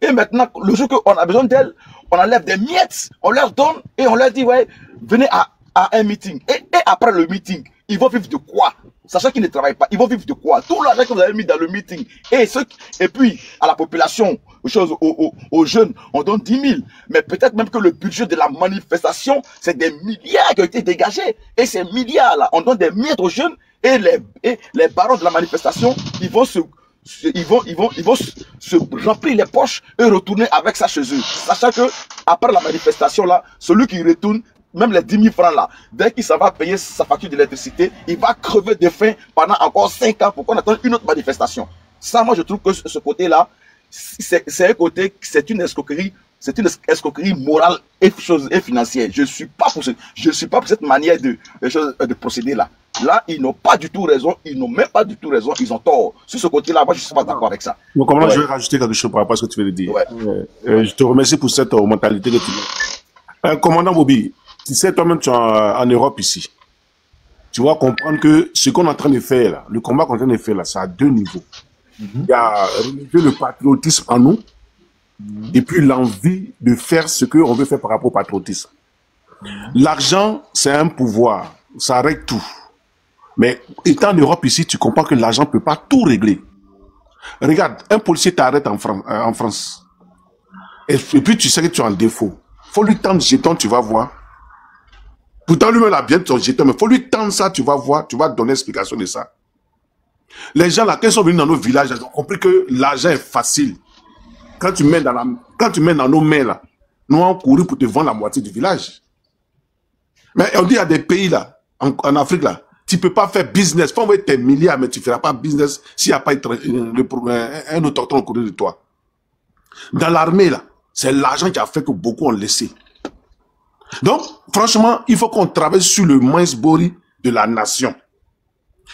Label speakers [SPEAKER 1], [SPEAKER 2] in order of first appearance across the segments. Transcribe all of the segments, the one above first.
[SPEAKER 1] Et maintenant, le jour qu'on a besoin d'elles, on enlève des miettes, on leur donne et on leur dit, ouais, venez à un meeting. Et après le meeting, ils vont vivre de quoi? Sachant qu'ils ne travaillent pas, ils vont vivre de quoi? Tout l'argent que vous avez mis dans le meeting. Et puis, à la population, aux jeunes, on donne 10 000. Mais peut-être même que le budget de la manifestation, c'est des milliards qui ont été dégagés. Et ces milliards-là, on donne des miettes aux jeunes et les barons de la manifestation, ils vont se remplir les poches et retourner avec ça chez eux. Sachant que, après la manifestation là, celui qui retourne, même les 10 000 francs là, dès qu'il s'en va payer sa facture d'électricité, il va crever de faim pendant encore 5 ans pour qu'on attende une autre manifestation. Ça, moi, je trouve que ce côté-là, c'est un côté, c'est une escroquerie morale et financière. Je suis pas pour cette manière de procéder là. Là, ils n'ont pas du tout raison, ils n'ont même pas du tout raison, ils ont tort. Sur ce côté-là, moi, je suis pas d'accord avec ça.
[SPEAKER 2] Donc, comment je vais rajouter quelque chose par rapport à ce que tu veux dire. Je te remercie pour cette mentalité que tu as. Commandant Bobby, tu sais, toi-même, tu es en Europe ici. Tu vas comprendre que ce qu'on est en train de faire là, le combat qu'on est en train de faire là, c'est à 2 niveaux. Il y a le patriotisme en nous, et puis l'envie de faire ce qu'on veut faire par rapport au patriotisme. L'argent, c'est un pouvoir, ça règle tout. Mais étant en Europe ici, tu comprends que l'argent ne peut pas tout régler. Regarde, un policier t'arrête en France. Et puis tu sais que tu es en défaut. Il faut lui tendre jeton, tu vas voir. Pourtant, lui-même a bien ton jeton, mais il faut lui tendre ça, tu vas voir, tu vas donner l'explication de ça. Les gens là, quand ils sont venus dans nos villages, ils ont compris que l'argent est facile. Quand tu mets dans nos mains là, nous on couru pour te vendre la moitié du village. Mais on dit il y a des pays là, en Afrique là, tu ne peux pas faire business. Il faut envoyer tes milliards, mais tu ne feras pas business s'il n'y a pas un autochtone au côté de toi. Dans l'armée là, c'est l'argent qui a fait que beaucoup ont laissé. Donc, franchement, il faut qu'on travaille sur le mince bori de la nation.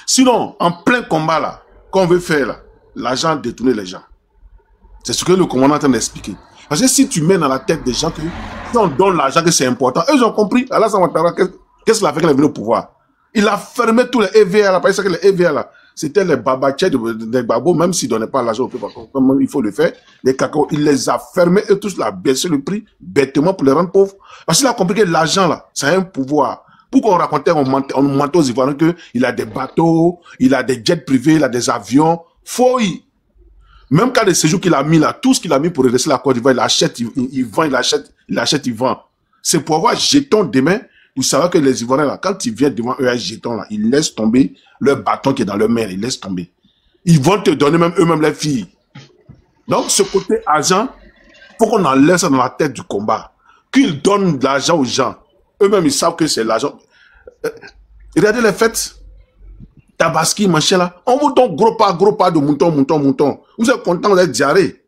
[SPEAKER 2] Sinon, en plein combat là, qu'on veut faire là, l'argent détourne les gens. C'est ce que le commandant est en train d'expliquer. Parce que si tu mets dans la tête des gens que si on donne l'argent, que c'est important, eux ils ont compris. Alassane Ouattara, qu'est-ce qu'il a fait quand il est venu au pouvoir? Il a fermé tous les EVA là, parce que les EVA là, c'était les babachets des babos, même s'ils ne donnaient pas l'argent au peuple, comme il faut le faire, les cacao, il les a fermés et tous a baissé le prix bêtement pour les rendre pauvres. Parce qu'il a compris que l'argent là, c'est un pouvoir. Pourquoi on racontait, on mentait aux Ivoiriens qu'il a des bateaux, il a des jets privés, il a des avions. Fouille. Même quand les séjours qu'il a mis là, tout ce qu'il a mis pour redresser la Côte d'Ivoire, il achète, il vend, il achète, il vend. C'est pour avoir jeton demain. Vous savez que les Ivoiriens là, quand ils viennent devant eux à jeton là, ils laissent tomber leur bâton qui est dans leur main, ils laissent tomber. Ils vont te donner même eux-mêmes les filles. Donc ce côté argent, faut qu'on enlève ça dans la tête du combat. Qu'ils donnent de l'argent aux gens. Eux-mêmes, ils savent que c'est l'argent. Regardez les fêtes. Tabaski, machin là. On vous donne gros pas de mouton. Vous êtes content, vous êtes diarrhée.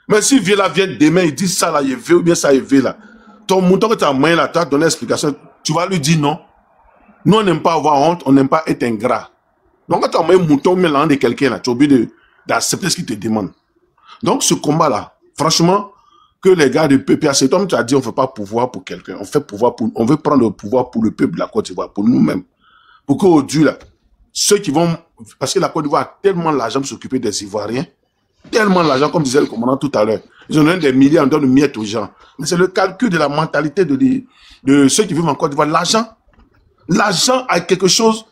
[SPEAKER 2] Mais si vieux là vient demain, il dit ça là, il veut ou bien ça, il veut là. Ton mouton que tu as main là, tu as donné l'explication, tu vas lui dire non. Nous, on n'aime pas avoir honte, on n'aime pas être ingrat. Donc, quand tu as main mouton, mais là, de quelqu'un là, tu es obligé d'accepter ce qu'il te demande. Donc, ce combat là, franchement, que les gars de PPAC, comme tu as dit, on ne fait pas pouvoir pour quelqu'un. On veut prendre le pouvoir pour le peuple de la Côte d'Ivoire, pour nous-mêmes. Pour qu'aujourd'hui, là, ceux qui vont, parce que la Côte d'Ivoire a tellement l'argent pour s'occuper des Ivoiriens, tellement l'argent, comme disait le commandant tout à l'heure. Ils ont donné des milliers, on donne une miette aux gens. Mais c'est le calcul de la mentalité de ceux qui vivent en Côte d'Ivoire. L'argent a quelque chose.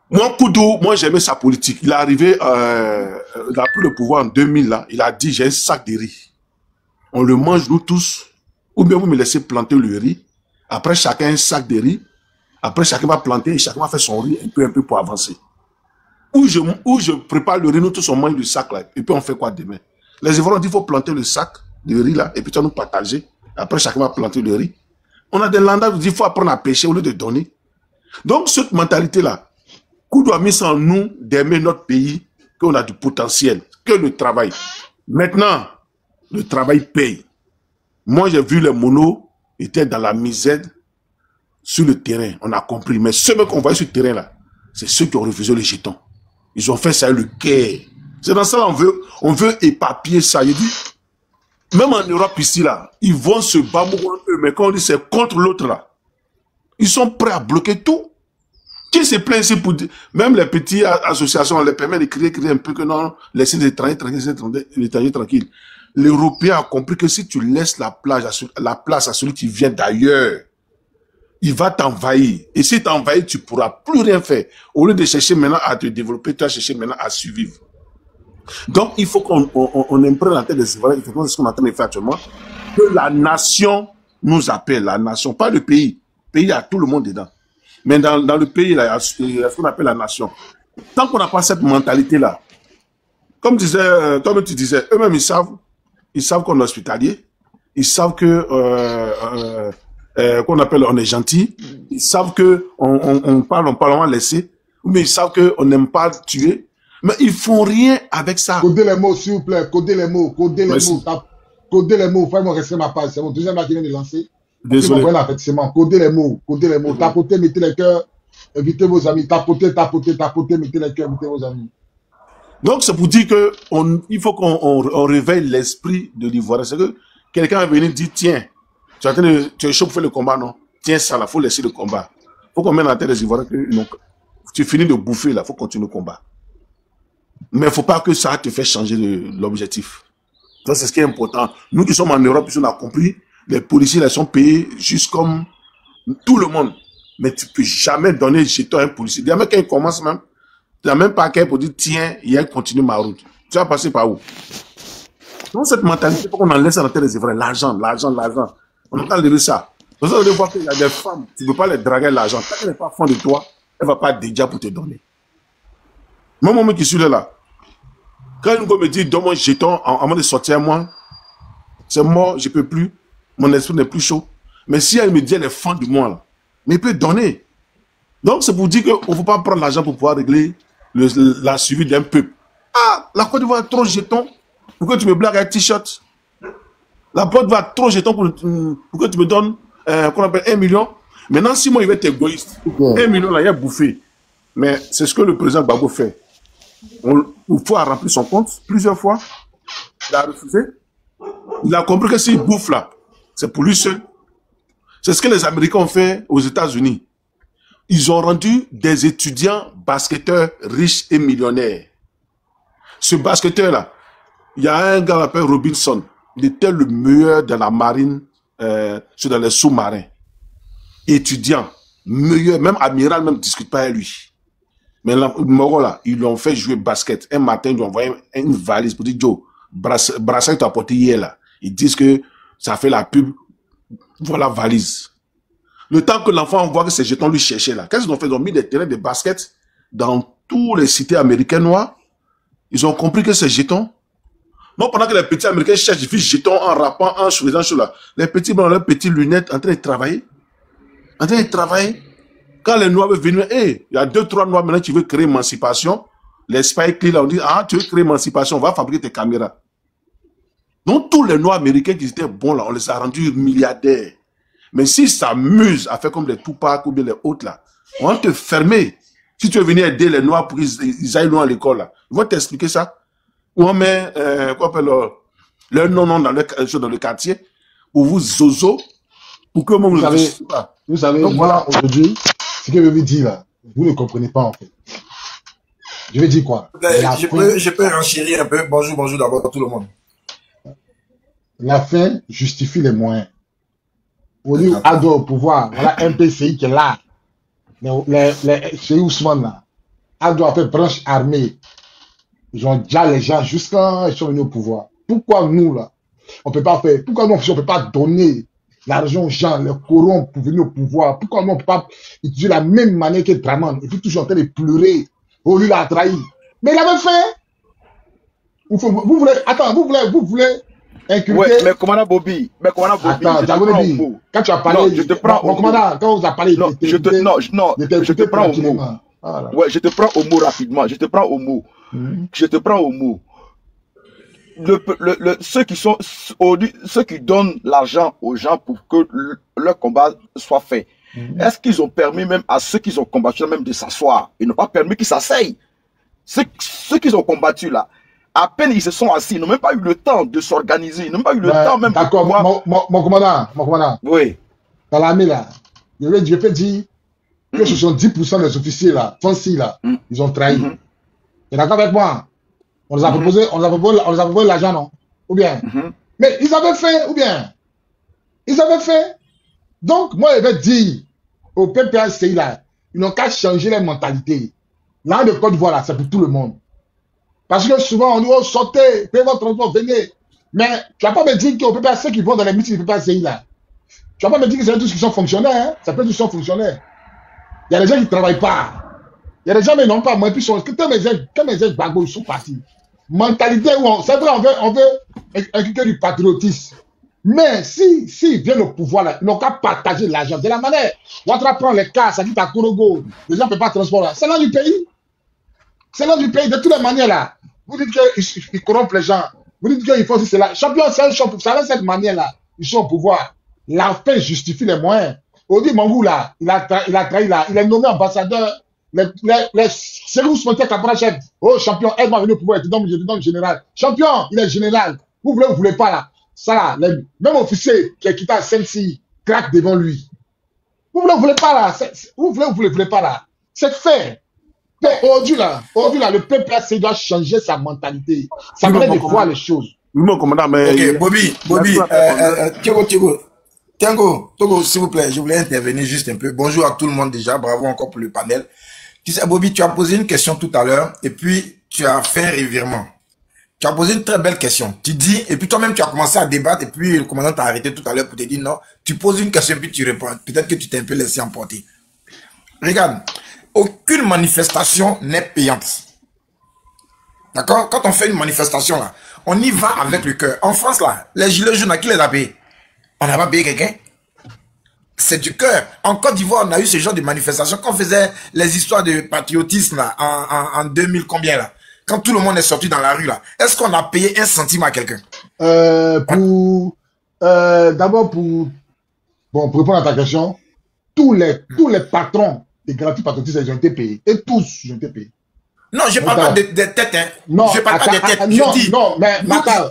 [SPEAKER 2] Moi, Koudou, moi, j'aimais sa politique. Il est arrivé, il a pris le pouvoir en 2000, là. Il a dit, j'ai un sac de riz. On le mange nous tous, ou bien vous me laissez planter le riz. Après, chacun un sac de riz. Après, chacun va planter et chacun va faire son riz un peu pour avancer. Ou je prépare le riz, nous tous on mange du sac là. Et puis on fait quoi demain? Les Ivoiriens disent qu'il faut planter le sac de riz là et puis tu vas nous partager. Après, chacun va planter le riz. On a des landages qui disent qu'il faut apprendre à pêcher au lieu de donner. Donc, cette mentalité là, qu'on doit mettre en nous d'aimer notre pays, qu'on a du potentiel, que le travail. Maintenant, le travail paye. Moi, j'ai vu les monos étaient dans la misère sur le terrain. On a compris. Mais ceux qu'on voit sur le terrain, là, c'est ceux qui ont refusé les jetons. Ils ont fait ça le cœur. C'est dans ça on veut éparpiller ça. Je dis, même en Europe ici, là, ils vont se battre eux, mais quand on dit c'est contre l'autre, là, ils sont prêts à bloquer tout. Qui se plaint ici pour dire, même les petites associations, on les permet de crier un peu que non, laissez les étrangers tranquilles. l'Européen a compris que si tu laisses la place à celui qui vient d'ailleurs, il va t'envahir. Et si t'envahis, tu pourras plus rien faire. Au lieu de chercher maintenant à te développer, tu vas chercher maintenant à survivre. Donc, il faut qu'on imprègne la tête des Ivoiriens, c'est ce qu'on est en train de faire actuellement, que la nation nous appelle, la nation, pas le pays. Le pays, il y a tout le monde dedans. Mais dans le pays, il y a ce qu'on appelle la nation. Tant qu'on n'a pas cette mentalité-là, comme tu disais, eux-mêmes, ils savent qu'on est hospitalier, ils savent que qu'on appelle on est gentil, ils savent que on parle, on va laisser, mais ils savent qu'on n'aime pas tuer, mais ils font rien avec ça.
[SPEAKER 3] Codez les mots, s'il vous plaît, codez les mots, codez les mots, codez les mots, faites-moi rester ma page, c'est mon deuxième match qui vient de lancer.
[SPEAKER 2] Désolé.
[SPEAKER 3] Codez les mots, tapotez, mettez les cœurs, invitez vos amis, tapotez, mettez les cœurs, invitez vos amis.
[SPEAKER 2] Donc, c'est pour dire que il faut qu'on réveille l'esprit de l'Ivoire. C'est que quelqu'un va venir dire, tiens, tu es chaud pour faire le combat, non? Tiens, ça, là, faut laisser le combat. Faut qu'on mette dans la tête des Ivoiriens que tu finis de bouffer, là, faut continuer le combat. Mais faut pas que ça te fait changer l'objectif. Donc, c'est ce qui est important. Nous qui sommes en Europe, on a compris, les policiers, là, sont payés juste comme tout le monde. Mais tu peux jamais donner jeton à un policier. Il y a même quand il commence même, tu n'as même pas qu'à pour dire, tiens, il y a continue ma route. Tu vas passer par où? Donc, cette mentalité, il faut qu'on en laisse à la tête des Ivoiriens. L'argent. On entend lever ça. Vous allez voir qu'il y a des femmes, tu ne peux pas les draguer l'argent. Tant qu'elle n'est pas fond de toi, elle ne va pas déjà pour te donner. Moi, qui suis là, quand une go me dit, donne-moi un jeton avant de sortir à moi, c'est mort, je ne peux plus. Mon esprit n'est plus chaud. Mais si elle me dit, elle est fan de moi, là, mais il peut donner. Donc, c'est pour dire qu'il ne faut pas prendre l'argent pour pouvoir régler la suivi d'un peuple. Ah, la Côte d'Ivoire a trop de jetons. Pourquoi tu me blagues avec t-shirt? La Côte d'Ivoire a trop de jetons pour que tu me donnes qu'on appelle 1 million. Maintenant, si moi, il va être égoïste, 1 million, là, il a bouffé. Mais c'est ce que le président Gbagbo fait. Il faut remplir son compte plusieurs fois. Il a refusé. Il a compris que s'il bouffe là, c'est pour lui seul. C'est ce que les Américains ont fait aux États-Unis. Ils ont rendu des étudiants basketteurs riches et millionnaires. Ce basketteur-là, il y a un gars qui s'appelle Robinson. Il était le meilleur de la marine, dans les sous-marins. Étudiant, meilleur, même amiral, même discute pas avec lui. Mais là, là, ils lui ont fait jouer basket. Un matin, ils lui ont envoyé une valise pour dire, Joe, brassard que tu as apporté hier là. Ils disent que ça fait la pub. Voilà valise. Le temps que l'enfant voit que ces jetons lui cherchaient là, qu'est-ce qu'ils ont fait? Ils ont mis des terrains de basket dans toutes les cités américaines noires. Ils ont compris que ces jetons, non, pendant que les petits Américains cherchent des jetons en rappant, en faisant cela, les petits blancs, leurs petites lunettes, en train de travailler. Quand les noirs veulent venir, il y a 2-3 noirs maintenant qui veulent créer émancipation. Les Spike Lee, là, on dit, tu veux créer émancipation, on va fabriquer tes caméras. Donc, tous les noirs américains qui étaient bons là, on les a rendus milliardaires. Mais s'ils s'amusent à faire comme les Tupac ou bien les autres là, on va te fermer. Si tu veux venir aider les noirs pour qu'ils aillent loin à l'école là, ils vont t'expliquer ça. Ou on met, leur nom dans le quartier, ou vous zozo, pour que moi,
[SPEAKER 3] vous savez, donc, voilà, aujourd'hui, ce que je veux dire là, vous ne comprenez pas en fait. Je veux dire quoi?
[SPEAKER 4] Je peux renchérir un peu. Bonjour d'abord à tout le monde.
[SPEAKER 3] La fin justifie les moyens. Au lieu au pouvoir, voilà un PCI qui est là. Chez Ousmane là, Ado a fait branche armée. Ils ont déjà les gens jusqu'à ils sont venus au pouvoir. Pourquoi nous là, on peut pas faire? Pourquoi nous on peut pas donner l'argent aux gens, les corrompre pour venir au pouvoir? Pourquoi nous on peut pas utiliser la même manière que Draman et puis toujours en train de pleurer? Oh lui l'a trahi. Mais il avait fait. Vous voulez inculquer.
[SPEAKER 1] Ouais, mais commandant Bobby,
[SPEAKER 3] attends, quand tu as parlé,
[SPEAKER 1] non, je te prends
[SPEAKER 3] mon commandant, quand vous avez parlé,
[SPEAKER 1] je te prends au mot. Ouais, je te prends au mot rapidement. Je te prends au mot. Ceux qui donnent l'argent aux gens pour que leur combat soit fait, est-ce qu'ils ont permis même à ceux qui ont combattu même de s'asseoir? Ils n'ont pas permis qu'ils s'asseyent. Ceux qui ont combattu là, à peine ils se sont assis, ils n'ont même pas eu le temps de s'organiser, ils n'ont même pas eu le temps même
[SPEAKER 3] de pouvoir... Mon commandant.
[SPEAKER 1] Oui.
[SPEAKER 3] Dans l'armée là, je peux dire que 70% des officiers là, ils ont trahi. Tu es d'accord avec moi? On les a proposé l'argent, non? ou bien. Mais ils avaient fait, ou bien. Ils avaient fait. Donc, moi, je vais dire au PPACI, là, ils n'ont qu'à changer leur mentalité. Là, le Côte d'Ivoire, là, c'est pour tout le monde. Parce que souvent, on dit, oh, sortez, payez votre transport, venez. Mais tu vas pas me dire qu'au PPACI qui vont dans les meetings du PPACI, là, tu vas pas me dire que c'est tous qui sont fonctionnaires, hein? Ça peut être tous qui sont fonctionnaires. Il y a des gens qui ne travaillent pas. Il y a des gens qui n'ont pas moins puis sont. Quand mes bagos, ils sont partis. Mentalité où c'est vrai, on veut inculquer du patriotisme. Mais si ils viennent au pouvoir, là, ils n'ont qu'à partager l'argent. De la manière, Ouattara prend les cas, ça dit à Korogo, les gens ne peuvent pas transporter. C'est l'un du pays. C'est l'un du pays, de toutes les manières là. Vous dites qu'ils corrompent les gens. Vous dites qu'il faut aussi cela. Champion, c'est un champion. Ça de cette manière-là, ils sont au pouvoir. La fin justifie les moyens. Odi Mangou là, il a trahi là, il est nommé ambassadeur. Les Serou Smontek Kaprachef. Oh champion, aide-moi à venir au pouvoir, je te donne général. Champion, il est général. Vous voulez pas là. Ça là, même officier qui est quitté à Sensi, craque devant lui. Vous voulez pas là. Vous voulez pas là. C'est fait. Aujourd'hui là, le PPAC doit changer sa mentalité. Ça permet de voir les choses.
[SPEAKER 2] Oui, mon commandant, mais.
[SPEAKER 4] Ok, Bobby, Togo, s'il vous plaît, je voulais intervenir juste un peu. Bonjour à tout le monde déjà, bravo encore pour le panel. Tu sais, Bobby, tu as posé une question tout à l'heure et puis tu as fait un revirement. Tu as posé une très belle question. Tu dis, et puis toi-même tu as commencé à débattre et puis le commandant t'a arrêté tout à l'heure pour te dire non. Tu poses une question et puis tu réponds. Peut-être que tu t'es un peu laissé emporter. Regarde, aucune manifestation n'est payante. D'accord? Quand on fait une manifestation là, on y va avec le cœur. En France là, les gilets jaunes, à qui les a payés? On n'a pas payé quelqu'un. C'est du cœur. En Côte d'Ivoire, on a eu ce genre de manifestation. Quand on faisait les histoires de patriotisme là, en 2000 combien là, quand tout le monde est sorti dans la rue là, est-ce qu'on a payé un centime à quelqu'un?
[SPEAKER 3] D'abord pour répondre à ta question, tous les patrons des garanties patriotistes, ils ont été payés. Et tous, ils ont été payés.
[SPEAKER 4] Non, je ne parle pas des têtes. Hein.
[SPEAKER 3] Non,
[SPEAKER 4] je parle pas des têtes.
[SPEAKER 3] Non, mais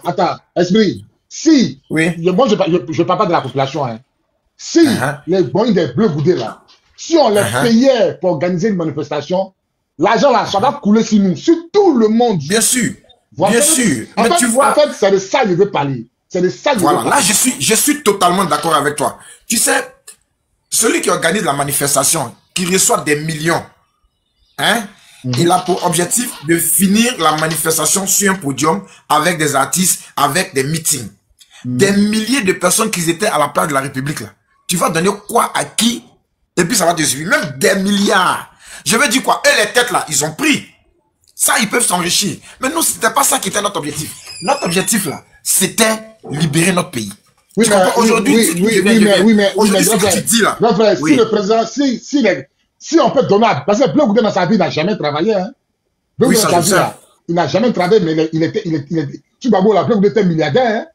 [SPEAKER 3] attends, esprit. Si,
[SPEAKER 4] oui.
[SPEAKER 3] Moi je ne parle pas de la population. Hein. Si les bons des bleus goudés là, si on les payait pour organiser une manifestation, l'argent là, ça va couler sur nous, sur tout le monde.
[SPEAKER 4] Bien sûr.
[SPEAKER 3] Voilà.
[SPEAKER 4] Bien sûr.
[SPEAKER 3] Mais tu vois. En fait, c'est de ça que je veux parler. C'est de ça que je veux parler.
[SPEAKER 4] Là, je suis totalement d'accord avec toi. Tu sais, celui qui organise la manifestation, qui reçoit des millions, hein, il a pour objectif de finir la manifestation sur un podium avec des artistes, avec des meetings. Des milliers de personnes qui étaient à la place de la République là. Tu vas donner quoi à qui? Et puis ça va te suivre. Même des milliards. Je veux dire quoi? Eux les têtes là, ils ont pris. Ça, ils peuvent s'enrichir. Mais nous, c'était pas ça qui était notre objectif. Notre objectif là, c'était libérer notre pays.
[SPEAKER 3] Oui, mais aujourd'hui,
[SPEAKER 4] aujourd'hui, ce que tu dis là.
[SPEAKER 3] Non, frère, si le président, si on peut donner, parce que Bleu Goudé dans sa vie, il n'a jamais travaillé, hein. Bleu Goudé dans sa vie, là, il n'a jamais travaillé, mais il était, Tubabo, là, Bleu Goudé était milliardaire, hein.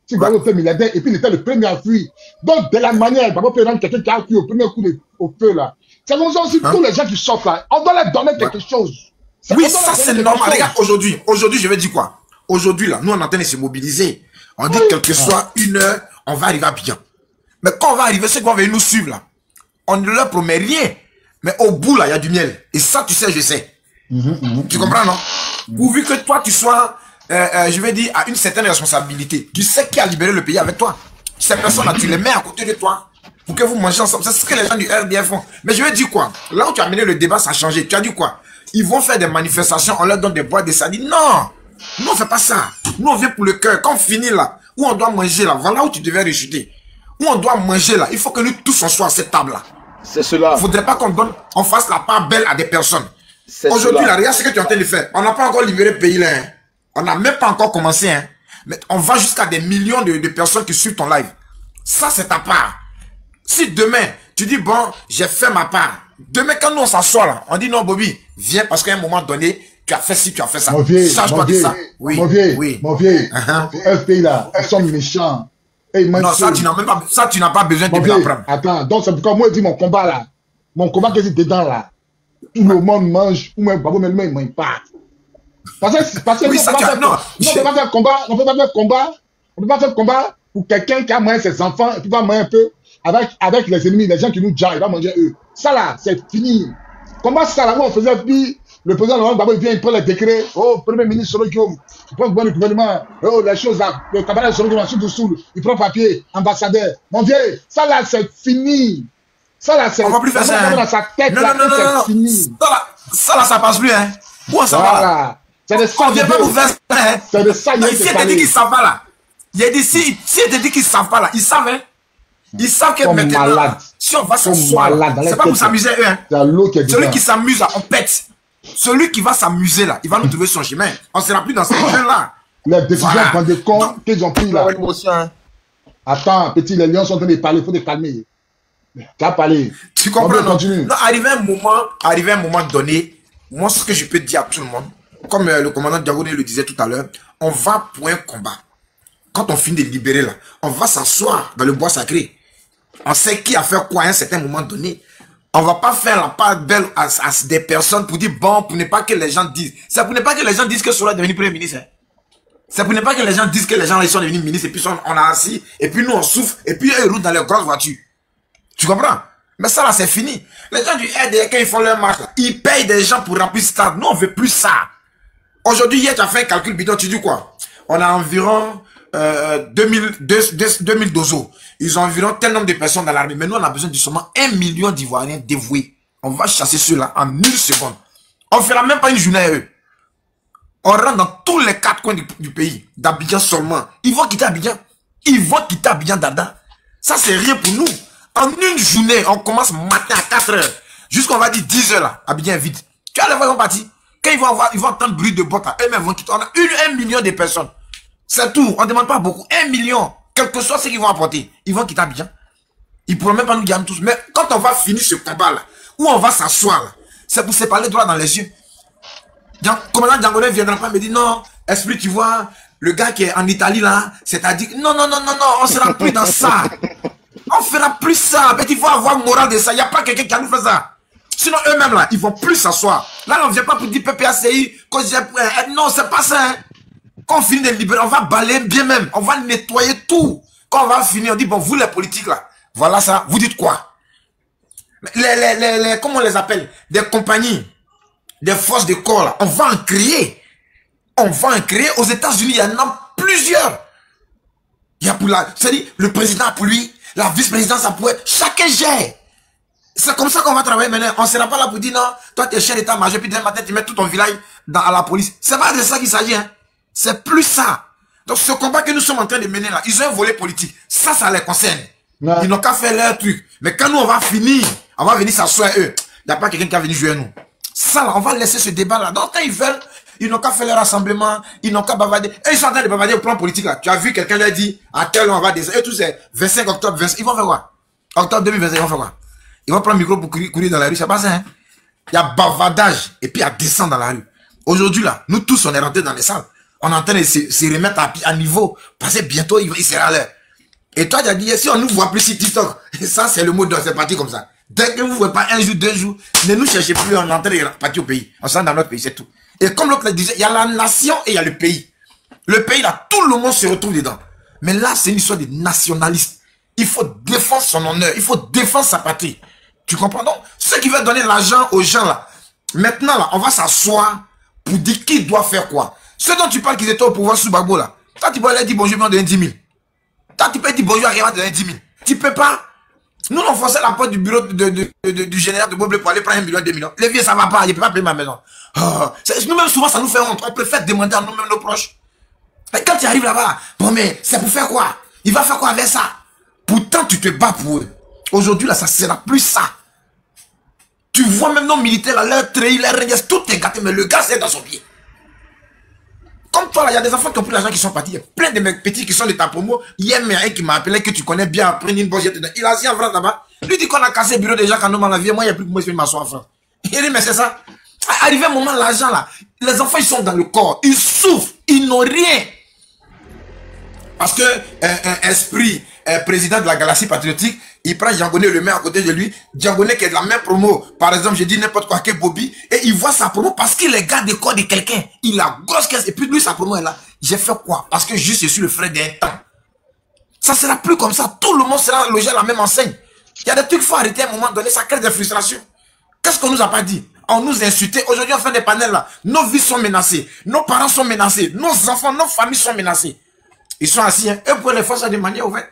[SPEAKER 3] Tubabo était milliardaire, et puis il était le premier à fuir. Donc, de la manière, Babo peut rendre quelqu'un qui a fui au premier coup au feu, là. C'est comme ça aussi, tous les gens qui sortent, là, on doit leur donner quelque chose.
[SPEAKER 4] Oui, ça c'est normal. Regarde, aujourd'hui, je vais dire quoi? Aujourd'hui, là, nous, on est en train de se mobiliser. On dit, quelle que soit une heure, on va arriver à bien. Mais quand on va arriver, ceux qui vont venir nous suivre, là, on ne leur promet rien. Mais au bout, là, il y a du miel. Et ça, tu sais, je sais. Tu comprends, non? Pourvu que toi, tu sois, je vais dire, à une certaine responsabilité. Tu sais qui a libéré le pays avec toi. Ces personnes-là, tu les mets à côté de toi pour que vous mangez ensemble. C'est ce que les gens du RDF font. Mais je vais dire quoi? Là où tu as mené le débat, ça a changé. Tu as dit quoi? Ils vont faire des manifestations, on leur donne des boîtes de sardines. Non! Nous, on fait pas ça. Nous, on vient pour le cœur. Quand on finit là, où on doit manger là, voilà où tu devais rechuter. Où on doit manger là, il faut que nous tous on soit à cette table là.
[SPEAKER 1] C'est cela.
[SPEAKER 4] Il faudrait pas on fasse la part belle à des personnes. Aujourd'hui, là, regarde ce que tu es en train de faire. On n'a pas encore libéré le pays là. Hein. On n'a même pas encore commencé. Hein. Mais on va jusqu'à des millions de personnes qui suivent ton live. Ça, c'est ta part. Si demain, tu dis, bon, j'ai fait ma part. Demain, quand nous on s'assoit là, on dit non, Bobby, viens parce qu'à un moment donné, tu as fait ci, tu as fait ça.
[SPEAKER 3] Mon vieux,
[SPEAKER 4] Oui,
[SPEAKER 3] mon vieux, FPI là, ils sont méchants.
[SPEAKER 4] Non, ça, tu n'as pas besoin de me l'apprendre.
[SPEAKER 3] Attends, donc c'est pourquoi moi, je dis mon combat là. Mon combat que c'est dedans là. Tout le monde mange, ou même Babo Melma, il mange pas. Parce que
[SPEAKER 4] oui,
[SPEAKER 3] on peut pas faire combat, on peut pas faire combat pour quelqu'un qui a mangé ses enfants et puis va manger un peu avec les ennemis, les gens qui nous jarent, il va manger eux. Ça là, c'est fini. Combat ça là, où on faisait puis Le président Laurent Gbagbo vient, il prend les décrets. Oh, premier ministre Soro Guillaume, il prend le gouvernement. Oh, les choses là. Le camarade Soro Guillaume, il prend papier, ambassadeur. Mon Dieu, ça là, c'est fini. Ça là, c'est.
[SPEAKER 4] On va plus faire ça.
[SPEAKER 3] Dans sa tête,
[SPEAKER 4] non,
[SPEAKER 3] là,
[SPEAKER 4] non, non, non,
[SPEAKER 3] fini.
[SPEAKER 4] Ça là, ça passe plus, hein. Où on s'en va là?
[SPEAKER 3] C'est de ça.
[SPEAKER 4] On vient pas vous faire ça, hein.
[SPEAKER 3] C'est de ça,
[SPEAKER 4] il s'est dit qu'ils savent pas là. Il a dit, si il te dit qu'ils savent pas là, ils savent, hein. Ils savent que maintenant, si on va s'asseoir, c'est pas pour s'amuser eux, hein. Celui qui s'amuse là, on pète. Celui qui va s'amuser là, il va nous trouver son chemin. On ne sera plus dans ce jeu-là.
[SPEAKER 3] Les décisions de compte qu'ils ont pris là. Attends, petit, les lions sont en train de parler, il faut te calmer. Tu as parlé.
[SPEAKER 4] Tu comprends? Non, arrivé un moment donné, moi, ce que je peux dire à tout le monde, comme le commandant Diagoné le disait tout à l'heure, on va pour un combat. Quand on finit de libérer là, on va s'asseoir dans le bois sacré. On sait qui a fait quoi à un certain moment donné. On va pas faire la part belle à des personnes pour dire bon, pour ne pas que les gens disent. C'est pour ne pas que les gens disent que Soro est devenu premier ministre. Hein. C'est pour ne pas que les gens disent que les gens ils sont devenus ministres et puis on a assis et puis nous on souffre et puis eux ils roulent dans leurs grosses voitures. Tu comprends? Mais ça là c'est fini. Les gens du RDR quand ils font leur marche, là, ils payent des gens pour remplir ce stade. Nous on veut plus ça. Aujourd'hui hier tu as fait un calcul bidon, tu dis quoi? On a environ 2000 dozos. Ils ont environ tel nombre de personnes dans l'armée. Mais nous, on a besoin de seulement 1 million d'Ivoiriens dévoués. On va chasser ceux-là en 1 seconde. On ne fera même pas une journée à eux. On rentre dans tous les 4 coins du pays. D'Abidjan seulement. Ils vont quitter Abidjan. Ils vont quitter Abidjan Dada. Ça, c'est rien pour nous. En une journée, on commence matin à 4 heures. Jusqu'on va dire 10 heures là. Abidjan est vide. Tu vois, les voix vont partir. Quand ils vont entendre bruit de bottes là, eux-mêmes vont quitter. On a 1 million de personnes. C'est tout. On ne demande pas beaucoup. 1 million. Quel que soit ce qu'ils vont apporter. Ils vont quitter Abidjan. Ils ne pourront même pas nous gagner tous. Mais quand on va finir ce combat-là, où on va s'asseoir, c'est pour se parler droit dans les yeux. Commandant Diagoné ne viendra pas me dire non, esprit, tu vois, le gars qui est en Italie là, c'est-à-dire, non, on ne sera plus dans ça. On ne fera plus ça. Mais il faut avoir moral de ça. Il n'y a pas quelqu'un qui a nous fait ça. Sinon, eux-mêmes là, ils ne vont plus s'asseoir. Là, on ne vient pas pour dire PPACI, non, c'est pas ça. Hein. Quand on finit de libérer, on va balayer bien même. On va nettoyer tout. Quand on va finir, on dit, bon, vous les politiques là, voilà ça, vous dites quoi? Comment on les appelle? Des compagnies, des forces de corps là, on va en créer. On va en créer. Aux États-Unis, il y en a plusieurs. Il y a pour la, c'est-à-dire, le président a pour lui, la vice-présidence a pour elle, chacun gère. C'est comme ça qu'on va travailler maintenant. On ne sera pas là pour dire non, toi tu es chef d'état-major, puis demain matin tu mets tout ton village à la police. C'est pas de ça qu'il s'agit, hein. C'est plus ça. Donc ce combat que nous sommes en train de mener là, ils ont un volet politique. Ça les concerne. Ouais. Ils n'ont qu'à faire leur truc. Mais quand nous on va finir, on va venir s'asseoir eux. Il n'y a pas quelqu'un qui va venir jouer à nous. Ça là, on va laisser ce débat là. Donc quand ils veulent, ils n'ont qu'à faire leur rassemblement, ils n'ont qu'à bavarder. Et ils sont en train de bavarder au plan politique là. Tu as vu quelqu'un leur dit, à tel on va des... Et tous ces 25 octobre, 25, ils vont faire quoi? Octobre 2025, ils vont faire quoi? Ils vont prendre le micro pour courir dans la rue, c'est pas ça, hein? Il y a bavardage et puis il y a descendre dans la rue. Aujourd'hui là, nous tous on est rentrés dans les salles. On est en train de se remettre à niveau. Parce que bientôt, il sera l'heure. Et toi, tu as dit, si on ne nous voit plus sur TikTok, ça, c'est le mot d'ordre, c'est parti comme ça. Dès que vous ne voyez pas 1 jour, 2 jours, ne nous cherchez plus, on est en train de partir au pays. On s'en dans notre pays, c'est tout. Et comme l'autre le disait, il y a la nation et il y a le pays. Le pays, là, tout le monde se retrouve dedans. Mais là, c'est une histoire de nationalistes. Il faut défendre son honneur. Il faut défendre sa patrie. Tu comprends? Donc, ceux qui veulent donner l'argent aux gens, là, maintenant, là, on va s'asseoir pour dire qui doit faire quoi. Ceux dont tu parles qu'ils étaient au pouvoir sous Gbagbo là. Toi tu peux aller dire bonjour, ils vont donner 10 000. Toi tu peux dire bonjour à quelqu'un, donner 10 000. Tu peux pas. Nous on forçait la porte du bureau du général de Boblé pour aller prendre 1 million, 2 millions. Les vieux ça va pas, je ne peux pas payer ma maison. Oh, nous-mêmes souvent ça nous fait honte. On préfère demander à nous-mêmes nos proches. Et quand tu arrives là-bas, bon mais c'est pour faire quoi? Il va faire quoi avec ça? Pourtant tu te bats pour eux. Aujourd'hui là ça sera plus ça. Tu vois même nos militaires là, leur treillis, leur régnes, tout est gâté, mais le gars c'est dans son pied. Comme toi, là, il y a des enfants qui ont pris l'argent qui sont partis. Il y a plein de mecs petits qui sont de ta promo. Hier, il y a un qui m'a appelé, que tu connais bien, après une bosse. Il a assis en France là-bas. Lui dit qu'on a cassé le bureau déjà quand nous m'en avions. Moi, il n'y a plus que moi, je vais m'asseoir en France. Il dit, mais c'est ça. Arrivé un moment, l'argent là, les enfants, ils sont dans le corps. Ils souffrent. Ils n'ont rien. Parce que un esprit, président de la Galaxie Patriotique, il prend Diagoné, le met à côté de lui. Diagoné qui est de la même promo. Par exemple, je dis n'importe quoi que Bobby. Et il voit sa promo parce qu'il est garde de corps de quelqu'un. Il a grosse caisse. Et puis lui, sa promo est là. J'ai fait quoi? Parce que juste je suis le frère d'un temps. Ça sera plus comme ça. Tout le monde sera logé à la même enseigne. Il y a des trucs qu'il faut arrêter à un moment donné. Ça crée des frustrations. Qu'est-ce qu'on nous a pas dit? On nous insultait. Aujourd'hui, on fait des panels là. Nos vies sont menacées. Nos parents sont menacés. Nos enfants, nos familles sont menacés. Ils sont assis. Hein. Eux pour les forces de manière ouverte.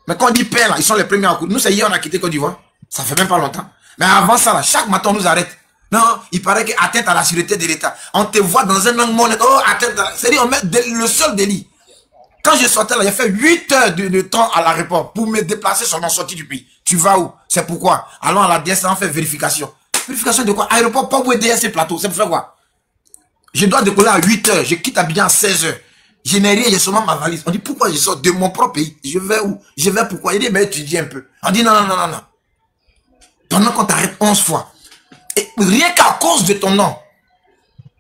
[SPEAKER 4] Mais quand on dit paix là, ils sont les premiers à couper. Nous, c'est hier, on a quitté Côte d'Ivoire. Ça fait même pas longtemps. Mais avant ça là, chaque matin, on nous arrête. Non, il paraît que atteinte à la sûreté de l'État. On te voit dans un angle, oh, atteinte à la... C'est-à-dire, on met le seul délit. Quand je sortais là, j'ai fait 8 heures de temps à l'aéroport pour me déplacer sur ma sortie du pays. Tu vas où? C'est pourquoi? Allons à la DSA, on fait vérification. Vérification de quoi? Aéroport, pas où est DSC plateau. C'est pour faire quoi? Je dois décoller à 8 heures. Je quitte Abidjan à 16 heures. Je n'ai rien, j'ai seulement ma valise. On dit pourquoi je sors de mon propre pays? Je vais où? Je vais pourquoi? Il dit, mais étudie un peu. On dit non. Pendant qu'on t'arrête 11 fois. Et rien qu'à cause de ton nom.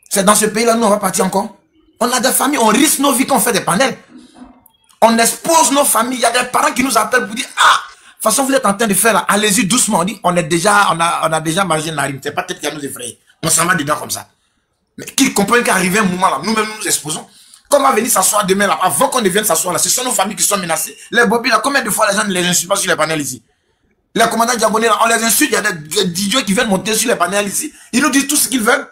[SPEAKER 4] C'est dans ce pays-là, nous, on va partir encore. On a des familles, on risque nos vies quand on fait des panels. On expose nos familles. Il y a des parents qui nous appellent pour dire, ah, de toute façon, vous êtes en train de faire là, allez-y doucement. On dit, on a déjà mangé la rime. C'est pas peut-être qu'il y a nous effrayer. On s'en va dedans comme ça. Mais qu'ils comprennent qu'arrivé un moment là, nous-mêmes nous exposons. Comment venir s'asseoir demain là, avant qu'on ne vienne s'asseoir là, ce sont nos familles qui sont menacées. Les bobbies là, combien de fois les gens ne les insultent pas sur les panels ici? Les commandants diabonais là, on les insulte, il y a des idiots qui viennent monter sur les panels ici. Ils nous disent tout ce qu'ils veulent.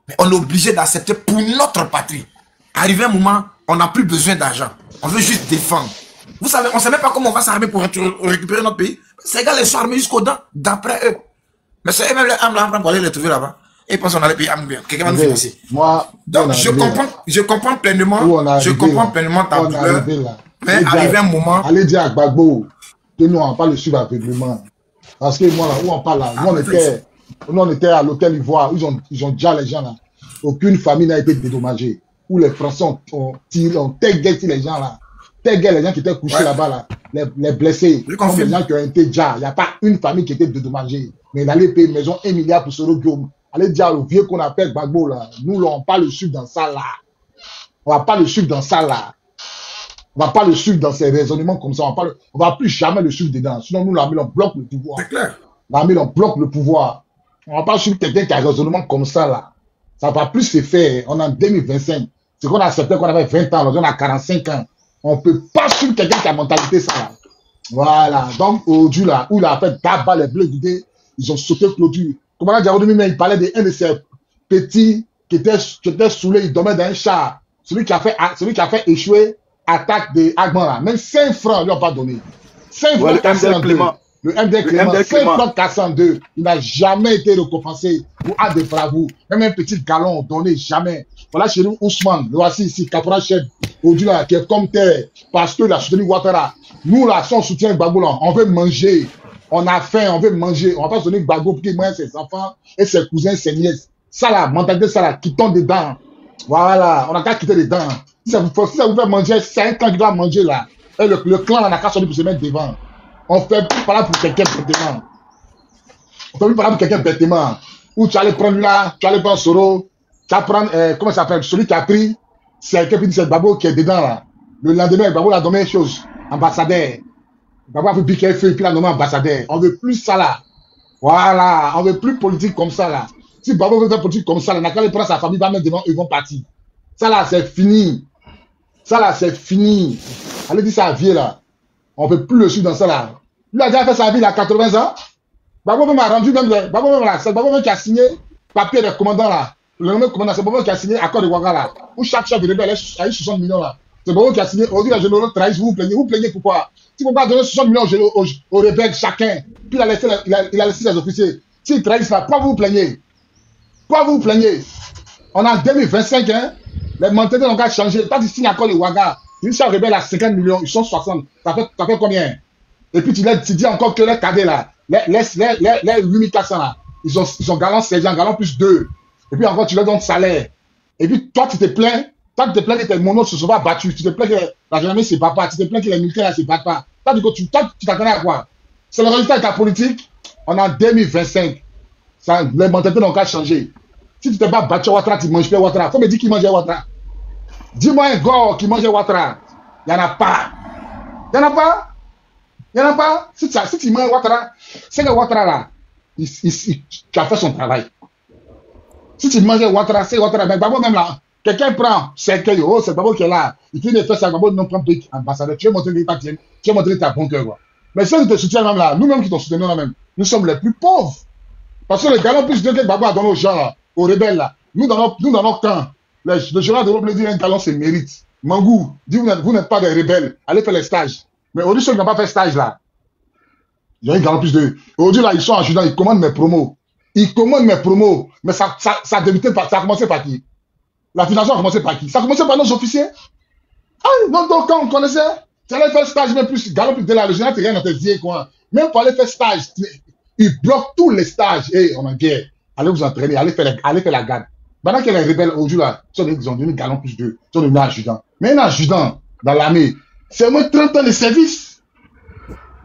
[SPEAKER 4] Mais on est obligé d'accepter pour notre patrie. Arrivé un moment, on n'a plus besoin d'argent. On veut juste défendre. Vous savez, on ne sait même pas comment on va s'armer pour récupérer notre pays. Ces gars, les sont armés jusqu'aux dents, d'après eux. Mais c'est eux-mêmes les armes là, pour aller les trouver là-bas. Et ils pensent qu'on a les pays armes bien. Quelqu'un va nous financer.
[SPEAKER 3] Moi,
[SPEAKER 4] donc, je comprends pleinement ta douleur. Mais arrivé un moment.
[SPEAKER 3] Allez dire à Gbagbo que nous, on parle de suivre aveuglement. Parce que moi, là, où on parle là, nous, on était à l'hôtel Ivoire, ils ont déjà les gens là. Aucune famille n'a été dédommagée. Où les Français ont tagué les gens là. Tagué les gens qui étaient couchés là-bas là. Les blessés. Comme les gens qui ont été déjà. Il n'y a pas une famille qui était dédommagée. Mais il allait payer maison 1 milliard pour Soro Guillaume. Allez dire au vieux qu'on appelle Gbagbo là. Nous, là, on va pas le suivre dans ça là. On va pas le suivre dans ça là. On va pas le suivre dans ces raisonnements comme ça. On va plus jamais le suivre dedans. Sinon, nous, l'armée, on bloque le pouvoir.
[SPEAKER 4] C'est clair.
[SPEAKER 3] L'armée, on bloque le pouvoir. On va pas suivre quelqu'un qui a un raisonnement comme ça là. Ça va plus se faire. On est en 2025. C'est qu'on a accepté qu'on avait 20 ans, on a 45 ans. On peut pas suivre quelqu'un qui a mentalité ça là. Voilà. Donc, aujourd'hui là, où il a fait tabac les bleus d'idées, ils ont sauté clôture. Comme on a dit aujourd'hui, mais il parlait d'un de ces petits qui était saoulé, il dormait dans un char. Celui qui a fait échouer attaque de Agman là. Même 5 francs, ils lui ont pas donné. 5 francs
[SPEAKER 1] MDL Clément.
[SPEAKER 3] Le MDL Clément, 5 francs 402. Il n'a jamais été récompensé pour acte de bravoure. Même un petit galon donné, jamais. Voilà chez nous, Ousmane, le voici ici, caporal chef, aujourd'hui là, qui est comme terre, parce que la soutenu Ouattara. Nous là, si on soutient Gbagbo là, on veut manger. On a faim, on veut manger. On va pas soutenir Gbagbo pour qu'il mange ses enfants et ses cousins, ses nièces. Ça là, mentalité ça là, quittons dedans. Voilà, on a qu'à quitter dedans. Si ça vous fait manger, c'est un clan qui doit manger là. Et le clan là n'a qu'à sortir pour se mettre devant. On fait plus parler pour quelqu'un bêtement. On fait plus parler pour quelqu'un bêtement. Ou tu allais prendre là, tu allais prendre Soro, tu vas prendre, comment ça s'appelle, celui qui a pris, c'est quelqu'un qui dit c'est Gbagbo qui est dedans là. Le lendemain, Gbagbo a donné une chose, ambassadeur. Gbagbo a fait piquer feu et puis il a nommé ambassadeur. On veut plus ça là. Voilà, on veut plus politique comme ça là. Si Gbagbo veut faire politique comme ça là, n'a qu'à aller prendre sa famille, va mettre devant, ils vont partir. Ça là, c'est fini. Ça là, c'est fini. Allez dire ça à Vieux là. On ne peut plus le suivre dans ça là. Lui a déjà fait sa vie à 80 ans. Gbagbo même a rendu même Gbagbo même là. C'est Gbagbo même qui a signé papier de commandant là. Le nommé commandant, c'est Gbagbo qui a signé accord de Ouaga là. Où chaque chef de rebelle a eu 60 millions là. C'est Gbagbo qui a signé. Aujourd'hui, les généraux trahissent, vous plaignez pourquoi? Si vous pouvez donner 60 millions aux rebelles chacun, puis il a laissé ses officiers. S'ils trahissent là, pourquoi vous plaignez? Pourquoi vous plaignez? On est en 2025, hein. Les mentalités n'ont qu'à changer. Pas d'ici accord de Ouaga. Une chef rebelle à 50 millions, ils sont 60. Ça fait combien? Et puis tu dis encore que les cadets là, les 8400 là, ils ont galant 16 ans, galant plus 2. Et puis encore tu leur donnes salaire. Et puis toi tu te plains que tes monos se sont pas battus. Tu te plains que la gendarmerie se bat pas. Tu te plains que les militaires se battent pas. Toi tu t'attendais à quoi? C'est le résultat de ta politique. On est en 2025. Les mentalités n'ont qu'à changer. Si tu t'es pas battu à Ouattara, tu manges pas Ouattara. Faut me dire qui mange Ouattara. Dis-moi un gars qui mange Ouattara. Il n'y en a pas. Il n'y en a pas. Il n'y en a pas. Si tu manges Ouattara, c'est que Ouattara là, tu as fait son travail. Si tu manges Ouattara, c'est Ouattara. Mais Gbagbo même là, quelqu'un prend, c'est Gbagbo qui est là. Il finit de faire ça, Gbagbo non prend brique, ambassadeur. Tu veux montrer que tu veux montrer que tu as bon cœur quoi. Mais si tu te soutiens même là, nous-mêmes qui t'ont soutenu là même, nous sommes les plus pauvres. Parce que les galons plus de que Gbagbo a donné aux gens, là, aux rebelles, là. Nous, dans notre camp, le général de l'Europe dit un galon, c'est mérite. Mangou, dit vous n'êtes pas des rebelles, allez faire les stages. Mais aujourd'hui, ceux qui n'ont pas fait stage, là, il y a un galon plus de. Aujourd'hui, là, ils sont en adjudant, ils commandent mes promos. Ils commandent mes promos. Mais ça a débuté par. Ça a commencé par qui? La financement a commencé par qui? Ça a commencé par nos officiers. Ah, donc quand on connaissait, tu allais faire stage, même plus, galop plus de là, le général, tu rien dans tes yeux, quoi. Même pour aller faire stage, ils bloquent tous les stages. Et on est en guerre. Allez vous entraîner, allez faire la garde. Maintenant que les rebelles, aujourd'hui, là, ils ont devenu galon plus 2, ils sont devenus adjudants. Mais un adjudant dans l'armée, c'est au moins 30 ans de service.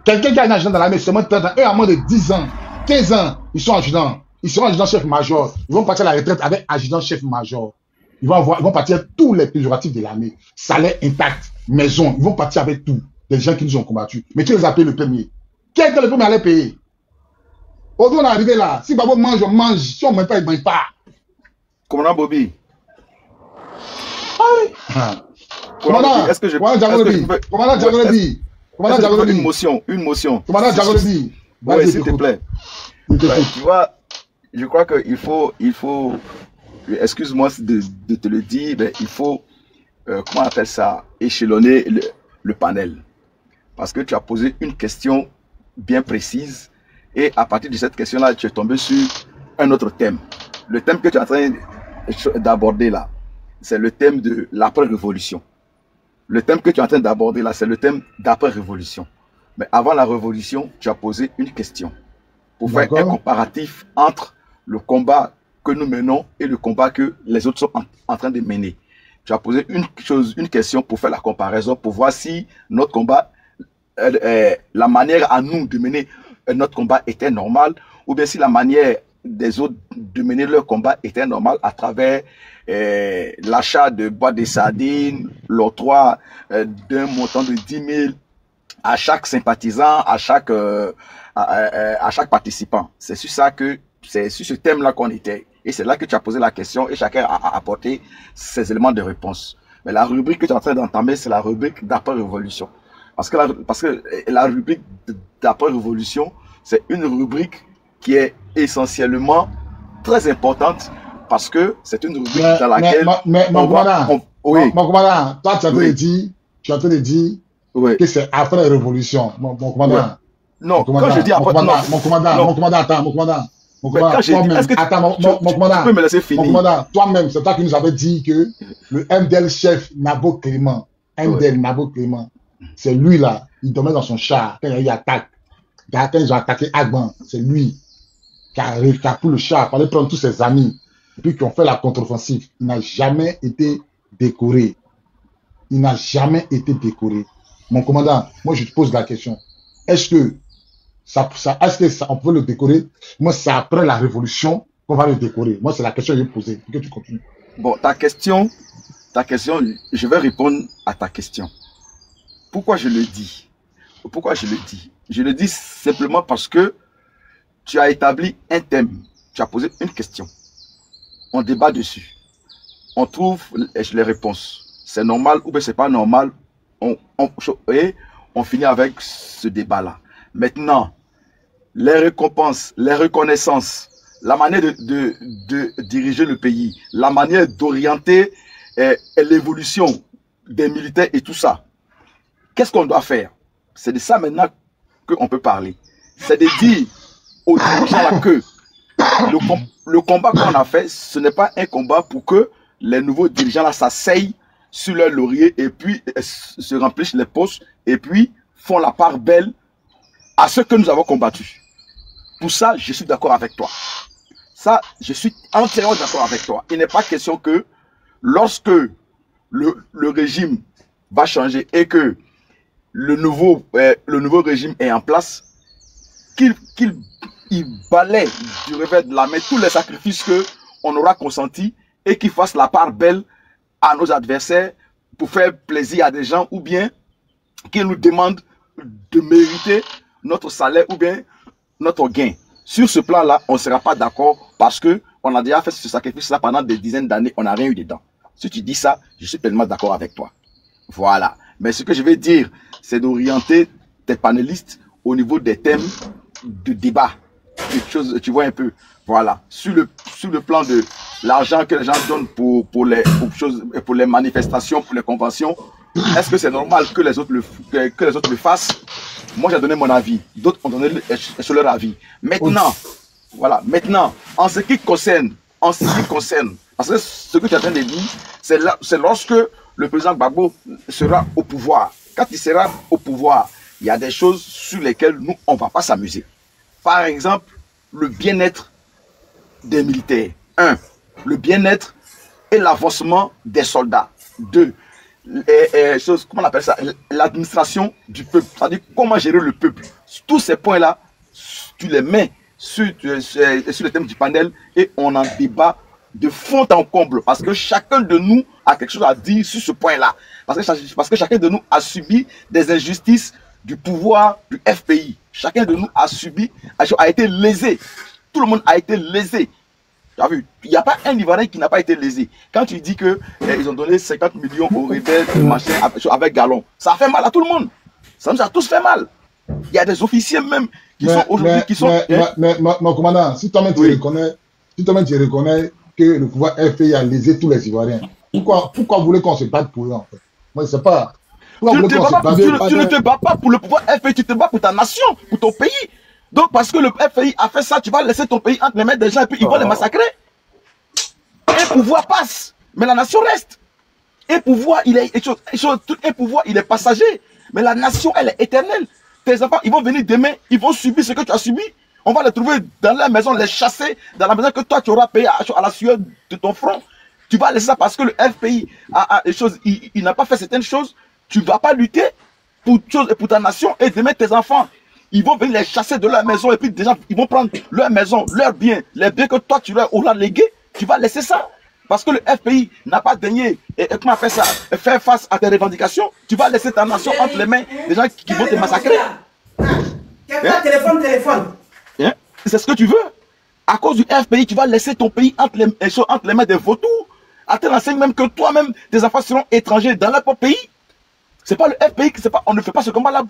[SPEAKER 3] Quelqu'un qui a un adjudant dans l'armée, c'est au moins 30 ans. Eux, à moins de 10 ans, 15 ans, ils sont adjudants. Ils seront adjudants chef-major. Ils vont partir à la retraite avec adjudant chef-major. Ils vont partir tous les péjoratifs de l'armée. Salaire intact, maison. Ils vont partir avec tout. Des gens qui nous ont combattus. Mais qui les a payés le premier? Qui est le premier à les payer? Aujourd'hui, on est arrivé là. Si Babo mange, on mange. Si on ne mange pas, il ne mange pas.
[SPEAKER 1] Commandant Bobby.
[SPEAKER 3] Commandant,
[SPEAKER 1] est-ce que je
[SPEAKER 3] Commandant Djagolobi. Commandant Djagolobi.
[SPEAKER 1] Une motion.
[SPEAKER 3] Commandant Djagolobi.
[SPEAKER 1] Oui, s'il te plaît. Tu vois, je crois qu'il faut, excuse-moi de te le dire, mais il faut, comment on appelle ça, échelonner le panel. Parce que tu as posé une question bien précise et à partir de cette question-là, tu es tombé sur un autre thème. Le thème que tu es en train d'aborder là, c'est le thème de l'après-révolution. Le thème que tu es en train d'aborder là, c'est le thème d'après-révolution. Mais avant la révolution, tu as posé une question pour faire un comparatif entre le combat que nous menons et le combat que les autres sont en train de mener. Tu as posé une question pour faire la comparaison, pour voir si notre combat, la manière à nous de mener notre combat était normale, ou bien si la manière des autres de mener leur combat était normale à travers l'achat de boîtes de sardines, l'octroi d'un montant de 10 000 à chaque sympathisant, à chaque participant. C'est sur ce thème-là qu'on était. Et c'est là que tu as posé la question et chacun a apporté ses éléments de réponse. Mais la rubrique que tu es en train d'entamer, c'est la rubrique d'après-révolution. Parce que la rubrique d'après-révolution, c'est une rubrique qui est essentiellement très importante parce que c'est une rubrique dans laquelle...
[SPEAKER 3] Mon commandant, toi tu es en train de dire que c'est après la révolution. Mon commandant.
[SPEAKER 1] Ouais. Non, quand je dis après...
[SPEAKER 3] Mon commandant, toi-même, tu
[SPEAKER 1] peux me laisser finir.
[SPEAKER 3] Mon commandant, toi-même, c'est toi qui nous avais dit que le MDL chef Nabo Clément, Nabo Clément, c'est lui là, il dormait dans son char quand il attaque. Quand ils ont attaqué Agban, c'est lui qui a pris le char pour aller prendre tous ses amis, et puis qui ont fait la contre-offensive. Il n'a jamais été décoré. Il n'a jamais été décoré. Mon commandant, moi je te pose la question. Est-ce que on peut le décorer? Moi, c'est après la révolution qu'on va le décorer. Moi, c'est la question que je vais poser. Que tu continues.
[SPEAKER 1] Bon, ta question, je vais répondre à ta question. Pourquoi je le dis? Je le dis simplement parce que tu as établi un thème. Tu as posé une question. On débat dessus. On trouve les réponses. C'est normal ou bien c'est pas normal. Et on finit avec ce débat-là. Maintenant, les récompenses, les reconnaissances, la manière de diriger le pays, la manière d'orienter l'évolution des militaires et tout ça. Qu'est-ce qu'on doit faire? C'est de ça maintenant qu'on peut parler. C'est de dire aux dirigeants là que le combat qu'on a fait, ce n'est pas un combat pour que les nouveaux dirigeants là s'asseyent sur leur laurier et puis se remplissent les postes et puis font la part belle à ceux que nous avons combattus. Pour ça, je suis d'accord avec toi. Ça, je suis entièrement d'accord avec toi. Il n'est pas question que lorsque le régime va changer et que le nouveau régime est en place, qu'il balaie du revers de la main tous les sacrifices qu'on aura consentis et qu'il fasse la part belle à nos adversaires pour faire plaisir à des gens ou bien qu'il nous demande de mériter notre salaire ou bien notre gain. Sur ce plan-là, on ne sera pas d'accord parce qu'on a déjà fait ce sacrifice-là pendant des dizaines d'années, on n'a rien eu dedans. Si tu dis ça, je suis pleinement d'accord avec toi. Voilà. Mais ce que je vais dire, c'est d'orienter tes panélistes au niveau des thèmes de débat. quelque chose, tu vois un peu. Voilà. Sur le plan de l'argent que les gens donnent pour les manifestations, pour les conventions, est-ce que c'est normal que les autres le fassent? Moi, j'ai donné mon avis. D'autres ont donné sur leur avis. Maintenant, voilà. Maintenant, en ce qui concerne, parce que ce que tu as train de dire, c'est lorsque le président Gbagbo sera au pouvoir. Quand il sera au pouvoir, il y a des choses sur lesquelles nous, on ne va pas s'amuser. Par exemple, le bien-être des militaires. 1. Le bien-être et l'avancement des soldats. 2. Comment on appelle ça? L'administration du peuple. C'est-à-dire comment gérer le peuple. Tous ces points-là, tu les mets sur le thème du panel et on en débat de fond en comble. Parce que chacun de nous a quelque chose à dire sur ce point-là. Parce que chacun de nous a subi des injustices du pouvoir du FPI. Chacun de nous a été lésé. Tout le monde a été lésé. Tu as vu? Il n'y a pas un Ivoirien qui n'a pas été lésé. Quand tu dis qu'ils ont donné 50 millions aux rebelles, machin, avec Galon, ça a fait mal à tout le monde. Ça nous a tous fait mal. Il y a des officiers même qui sont aujourd'hui...
[SPEAKER 3] Mais, mon commandant, si toi-même tu reconnais que le pouvoir FPI a lésé tous les Ivoiriens, pourquoi vous voulez qu'on se batte pour eux en fait? Moi, je ne sais pas.
[SPEAKER 1] Tu ne te bats pas pour le pouvoir FPI, tu te bats pour ta nation, pour ton pays. Donc, parce que le FPI a fait ça, tu vas laisser ton pays entre les mains des gens et puis ils vont les massacrer. Un pouvoir passe, mais la nation reste. Un pouvoir, il est passager, mais la nation, elle est éternelle. Tes enfants, ils vont venir demain, ils vont subir ce que tu as subi. On va les trouver dans la maison, les chasser dans la maison que toi, tu auras payé à la sueur de ton front. Tu vas laisser ça parce que le FPI il n'a pas fait certaines choses. Tu ne vas pas lutter pour ta nation et demain tes enfants. Ils vont venir les chasser de leur maison et puis déjà, ils vont prendre leur maison, leurs biens, les biens que toi, tu leur auras légués. Tu vas laisser ça. Parce que le FPI n'a pas daigné comment faire face à tes revendications. Tu vas laisser ta nation entre les mains des gens qui vont te massacrer.
[SPEAKER 5] Téléphone.
[SPEAKER 1] Hein? C'est ce que tu veux. À cause du FPI, tu vas laisser ton pays entre les mains des vautours. À tel enseigne même que toi-même, tes enfants seront étrangers dans leur propre pays. C'est pas le FPI, on ne fait pas ce combat-là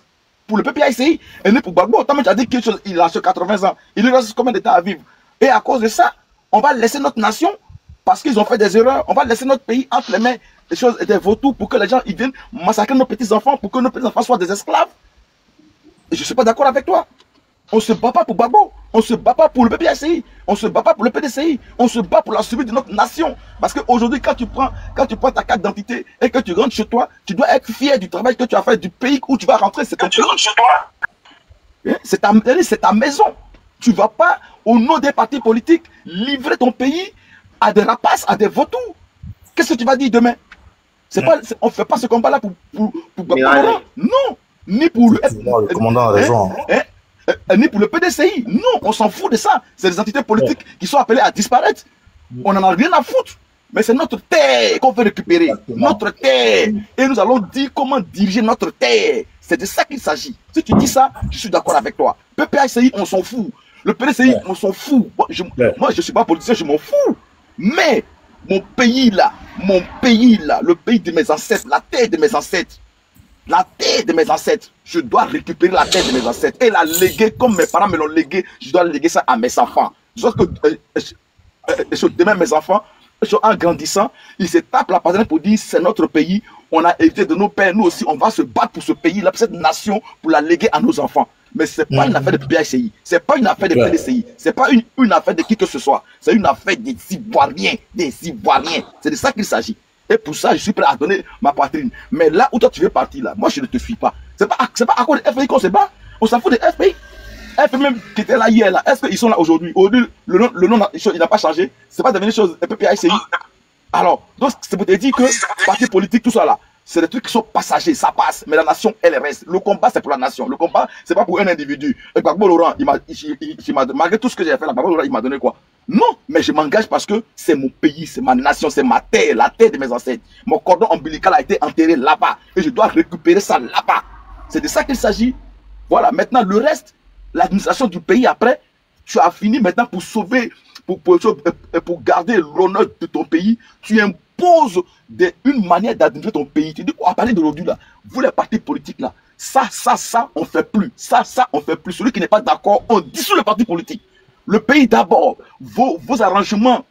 [SPEAKER 1] pour le PPICI. Et nous, pour Gbagbo, tu as dit quelque chose, il a 80 ans. Il lui reste combien de temps à vivre? Et à cause de ça, on va laisser notre nation, parce qu'ils ont fait des erreurs, on va laisser notre pays entre les mains des vautours pour que les gens ils viennent massacrer nos petits-enfants, pour que nos petits-enfants soient des esclaves. Et je ne suis pas d'accord avec toi. On ne se bat pas pour Gbagbo, on ne se bat pas pour le PPICI, on ne se bat pas pour le PDCI, on se bat pour la survie de notre nation. Parce qu'aujourd'hui, quand tu prends ta carte d'identité et que tu rentres chez toi, tu dois être fier du travail que tu as fait, du pays où tu vas rentrer. C'est ton pays. Chez toi. C'est ta maison. Tu ne vas pas, au nom des partis politiques, livrer ton pays à des rapaces, à des vautours. Qu'est-ce que tu vas dire demain? On ne fait pas ce combat-là pour Gbagbo. Non. Ni pour
[SPEAKER 4] le commandant a raison.
[SPEAKER 1] Ni pour le PDCI. Non, on s'en fout de ça. C'est des entités politiques qui sont appelées à disparaître. On n'en a rien à foutre. Mais c'est notre terre qu'on veut récupérer. Notre terre. Et nous allons dire comment diriger notre terre. C'est de ça qu'il s'agit. Si tu dis ça, je suis d'accord avec toi. PPICI, on s'en fout. Le PDCI, on s'en fout. Moi, je ne suis pas politicien, je m'en fous. Mais mon pays là, le pays de mes ancêtres, la terre de mes ancêtres, je dois récupérer la terre de mes ancêtres et la léguer comme mes parents me l'ont légué. Je dois léguer ça à mes enfants. Je pense que demain, mes enfants, en grandissant, ils se tapent la patrie pour dire c'est notre pays, on a hérité de nos pères, nous aussi, on va se battre pour ce pays-là, pour cette nation, pour la léguer à nos enfants. Mais ce n'est pas une affaire de PPICI, ce n'est pas une affaire de PDCI, ce n'est pas une affaire de qui que ce soit, c'est une affaire des Ivoiriens, C'est de ça qu'il s'agit. Et pour ça, je suis prêt à donner ma poitrine. Mais là où toi tu veux partir, là, moi je ne te suis pas. C'est pas à cause des FPI qu'on se bat. On s'en fout des FPI. FPI même qui était là hier, là, est-ce qu'ils sont là aujourd'hui? Aujourd'hui, le nom il n'a pas changé. C'est pas devenu chose PPICI. Alors, donc c'est pour te dire que parti politique, tout ça là, c'est des trucs qui sont passagers, ça passe, mais la nation, elle reste. Le combat, c'est pour la nation. Le combat, c'est pas pour un individu. Et Gbagbo Laurent, malgré tout ce que j'ai fait là, Gbagbo Laurent, il m'a donné quoi? Non, mais je m'engage parce que c'est mon pays, c'est ma nation, c'est ma terre, la terre de mes ancêtres. Mon cordon ombilical a été enterré là-bas et je dois récupérer ça là-bas. C'est de ça qu'il s'agit. Voilà, maintenant le reste, l'administration du pays après, tu as fini maintenant pour sauver, pour garder l'honneur de ton pays, tu imposes une manière d'administrer ton pays. Tu dis, à partir d'aujourd'hui là, vous les partis politiques là, ça, on fait plus. Ça, on fait plus. Celui qui n'est pas d'accord, on dissout le parti politique. Le pays d'abord. Vos arrangements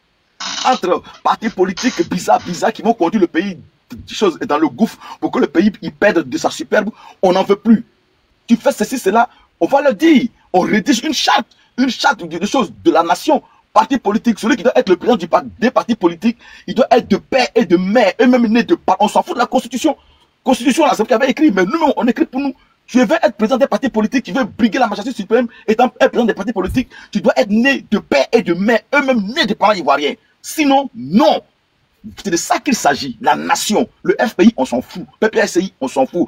[SPEAKER 1] entre partis politiques bizarres qui vont conduire le pays dans le gouffre pour que le pays il perde de sa superbe, on n'en veut plus. Tu fais ceci, cela, on va le dire. On rédige une charte de choses de la nation. Parti politique, celui qui doit être le président des partis politiques, il doit être de père et de mère, eux-mêmes nés de part. On s'en fout de la Constitution. Constitution, là, c'est ce qu'il avait écrit, mais nous, on écrit pour nous. Tu veux être président des partis politiques, tu veux briguer la majesté suprême, étant président des partis politiques, tu dois être né de père et de mère, eux-mêmes nés de parents ivoiriens. Sinon, non. C'est de ça qu'il s'agit. La nation, le FPI, on s'en fout. PPSI, on s'en fout.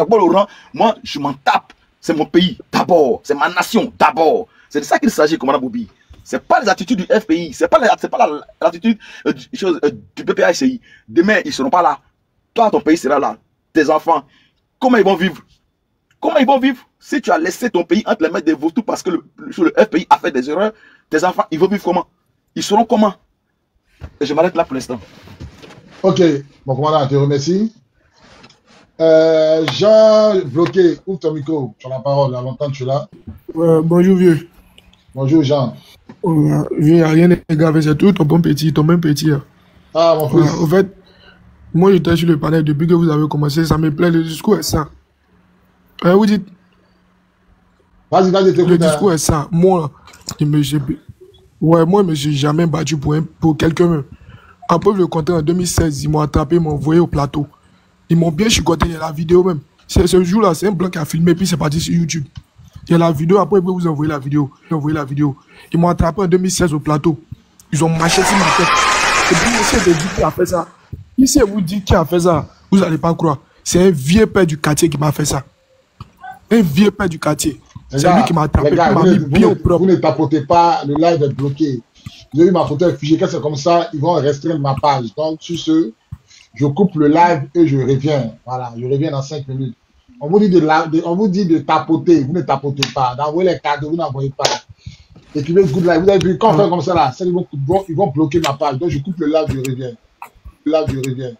[SPEAKER 1] Laurent, moi, je m'en tape. C'est mon pays, d'abord. C'est ma nation, d'abord. C'est de ça qu'il s'agit, commandant Bobby. C'est pas les attitudes du FPI, c'est pas l'attitude du PPSI. Demain, ils seront pas là. Toi, ton pays sera là. Tes enfants, comment ils vont vivre? Comment ils vont vivre? Si tu as laissé ton pays entre les mains des vautours parce que le FPI a fait des erreurs, tes enfants, ils vont vivre comment? Ils seront comment? Et je m'arrête là pour l'instant.
[SPEAKER 3] Ok, mon commandant, je te remercie. Jean Bloqué, ouvre ton micro, tu as la parole, il y a longtemps que tu es là.
[SPEAKER 5] Bonjour vieux.
[SPEAKER 3] Bonjour Jean.
[SPEAKER 5] Vieux, il n'y a rien de grave, c'est tout ton bon petit, ton même petit.
[SPEAKER 3] Ah mon fils.
[SPEAKER 5] En fait, moi j'étais sur le panel depuis que vous avez commencé, ça me plaît, le discours est ça. Vous dites.
[SPEAKER 3] Vas-y,
[SPEAKER 5] le discours est ça. Moi, je me suis jamais battu pour quelqu'un. En preuve le contraire, en 2016, ils m'ont attrapé, ils m'ont envoyé au plateau. Ils m'ont bien chicoté, il y a la vidéo même. Ce jour-là, c'est un blanc qui a filmé, puis c'est parti sur YouTube. Il y a la vidéo, après ils vous envoyer la vidéo. Ils m'ont attrapé en 2016 au plateau. Ils ont marché sur ma tête. Et puis, essayez de dire qui a fait ça. Ici, vous dites qui a fait ça, vous n'allez pas croire. C'est un vieux père du quartier qui m'a fait ça. Un vieux père du quartier. C'est lui qui m'a attrapé, qui m'a mis bien au propre.
[SPEAKER 3] Vous ne tapotez pas, le live est bloqué. J'ai eu ma photo figée, quand c'est comme ça, ils vont restreindre ma page. Donc, sur ce, je coupe le live et je reviens. Voilà, je reviens dans 5 minutes. On vous dit de tapoter, vous ne tapotez pas. D'envoyer les cadeaux, vous n'envoyez pas. Écrivez good live. Vous avez vu, quand on fait comme ça là, ils vont bloquer ma page. Donc, je coupe le live, je reviens.